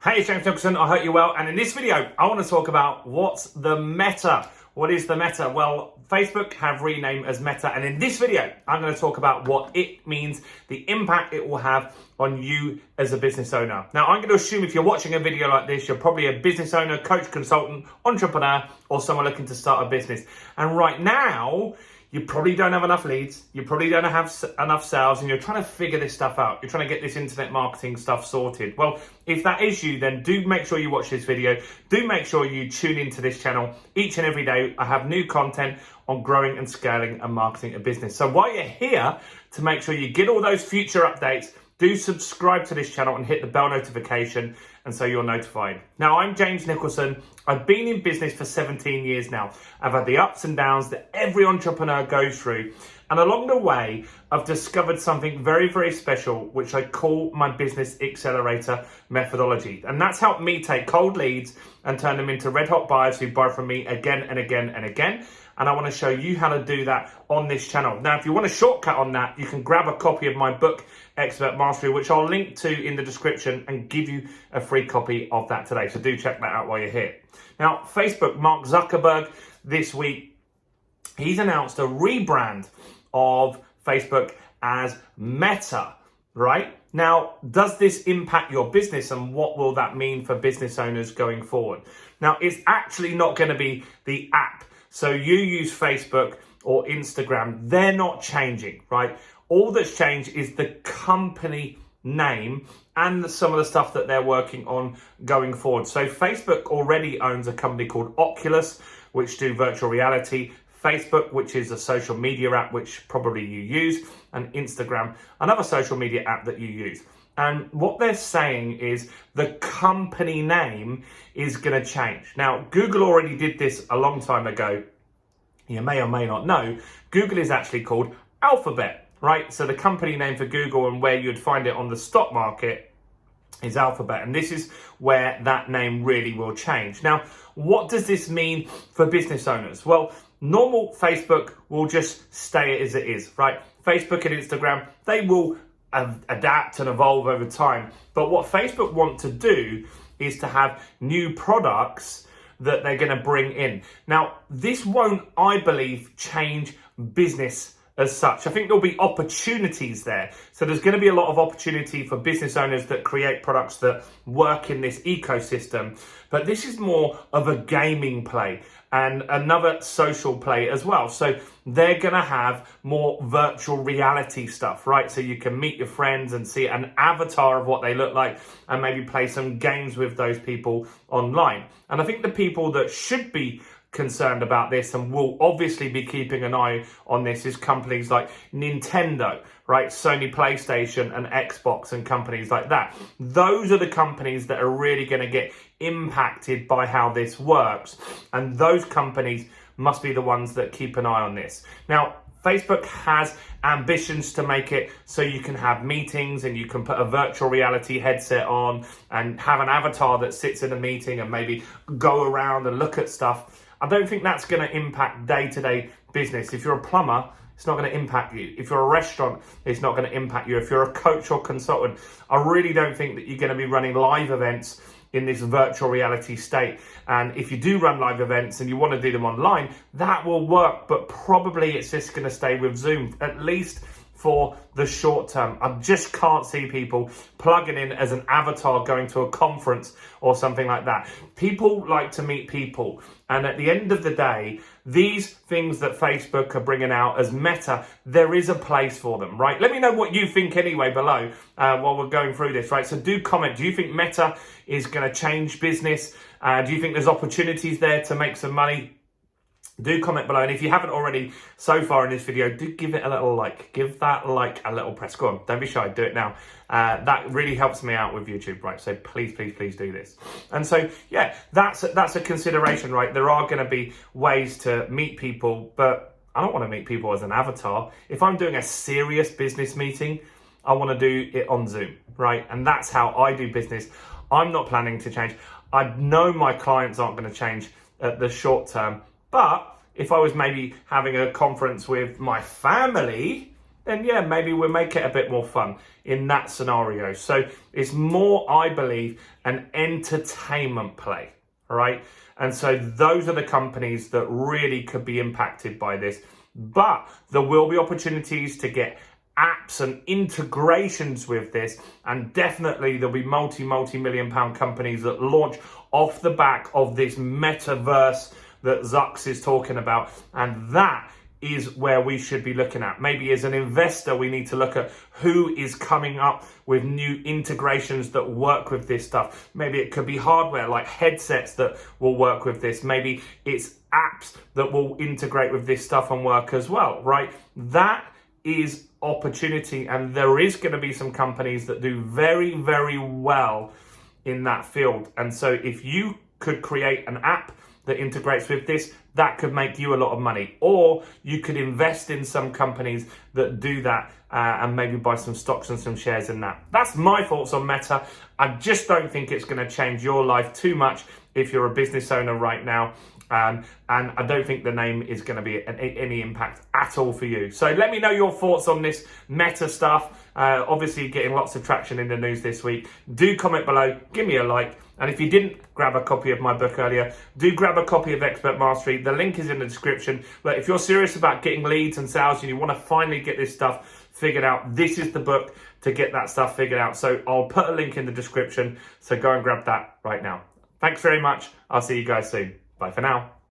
Hey, it's James Nicholson. I hope you're well. And in this video, I want to talk about what's the meta. What is the meta? Well, Facebook have renamed as Meta. And in this video, I'm going to talk about what it means, the impact it will have on you as a business owner. Now, I'm going to assume if you're watching a video like this, you're probably a business owner, coach, consultant, entrepreneur, or someone looking to start a business. And right now, you probably don't have enough leads, you probably don't have enough sales, and you're trying to figure this stuff out. You're trying to get this internet marketing stuff sorted. Well, if that is you, then do make sure you watch this video. Do make sure you tune into this channel. Each and every day, I have new content on growing and scaling and marketing a business. So while you're here, to make sure you get all those future updates, do subscribe to this channel and hit the bell notification, and so you're notified. Now, I'm James Nicholson. I've been in business for 17 years now. I've had the ups and downs that every entrepreneur goes through. And along the way, I've discovered something very, very special, which I call my business accelerator methodology. And that's helped me take cold leads and turn them into red hot buyers who buy from me again and again and again. And I want to show you how to do that on this channel. Now, if you want a shortcut on that, you can grab a copy of my book, Expert Mastery, which I'll link to in the description and give you a free copy of that today. So do check that out while you're here. Now, Facebook, Mark Zuckerberg, this week, he's announced a rebrand of Facebook as Meta, right? Now, does this impact your business, and what will that mean for business owners going forward? Now, it's actually not going to be the app. So you use Facebook or Instagram, they're not changing, right? All that's changed is the company name and some of the stuff that they're working on going forward. So Facebook already owns a company called Oculus, which do virtual reality, Facebook, which is a social media app, which probably you use, and Instagram, another social media app that you use. And what they're saying is the company name is going to change. Now, Google already did this a long time ago. You may or may not know, Google is actually called Alphabet, right? So the company name for Google and where you'd find it on the stock market is Alphabet. And this is where that name really will change. Now, what does this mean for business owners? Well, normal Facebook will just stay as it is, right? Facebook and Instagram, they will adapt and evolve over time. But what Facebook want to do is to have new products that they're going to bring in. Now, this won't, I believe, change business as such. I think there'll be opportunities there. So there's going to be a lot of opportunity for business owners that create products that work in this ecosystem. But this is more of a gaming play and another social play as well. So they're going to have more virtual reality stuff, right? So you can meet your friends and see an avatar of what they look like and maybe play some games with those people online. And I think the people that should be concerned about this and will obviously be keeping an eye on this is companies like Nintendo, right? Sony PlayStation and Xbox and companies like that. Those are the companies that are really going to get impacted by how this works. And those companies must be the ones that keep an eye on this. Now, Facebook has ambitions to make it so you can have meetings and you can put a virtual reality headset on and have an avatar that sits in a meeting and maybe go around and look at stuff. I don't think that's going to impact day-to-day business. If you're a plumber, it's not going to impact you. If you're a restaurant, it's not going to impact you. If you're a coach or consultant, I really don't think that you're going to be running live events in this virtual reality state. And if you do run live events and you want to do them online, that will work, but probably it's just going to stay with Zoom, at least for the short term. I just can't see people plugging in as an avatar going to a conference or something like that. People like to meet people. And at the end of the day, these things that Facebook are bringing out as Meta, there is a place for them, right? Let me know what you think anyway below while we're going through this, right? So do comment. Do you think Meta is going to change business? Do you think there's opportunities there to make some money? Do comment below, and if you haven't already so far in this video, do give it a little like. Give that like a little press. Go on, don't be shy, do it now. That really helps me out with YouTube, right? So please, please, please do this. And so, yeah, that's a consideration, right? There are going to be ways to meet people, but I don't want to meet people as an avatar. If I'm doing a serious business meeting, I want to do it on Zoom, right? And that's how I do business. I'm not planning to change. I know my clients aren't going to change at the short term, but if I was maybe having a conference with my family, then yeah, maybe we'll make it a bit more fun in that scenario. So it's more, I believe, an entertainment play, all right? And so those are the companies that really could be impacted by this. But there will be opportunities to get apps and integrations with this, and definitely there'll be multi-million pound companies that launch off the back of this metaverse that Zucks is talking about, and that is where we should be looking at. Maybe as an investor, we need to look at who is coming up with new integrations that work with this stuff. Maybe it could be hardware like headsets that will work with this. Maybe it's apps that will integrate with this stuff and work as well, right? That is opportunity, and there is going to be some companies that do very, very well in that field. And so if you could create an app that integrates with this, that could make you a lot of money. Or you could invest in some companies that do that and maybe buy some stocks and some shares in that. That's my thoughts on Meta. I just don't think it's going to change your life too much if you're a business owner right now. And I don't think the name is going to be any impact at all for you. So let me know your thoughts on this Meta stuff. Obviously getting lots of traction in the news this week. Do comment below, give me a like. And if you didn't grab a copy of my book earlier, do grab a copy of Expert Mastery. The link is in the description. But if you're serious about getting leads and sales and you want to finally get this stuff figured out, this is the book to get that stuff figured out. So I'll put a link in the description. So go and grab that right now. Thanks very much. I'll see you guys soon. Bye for now.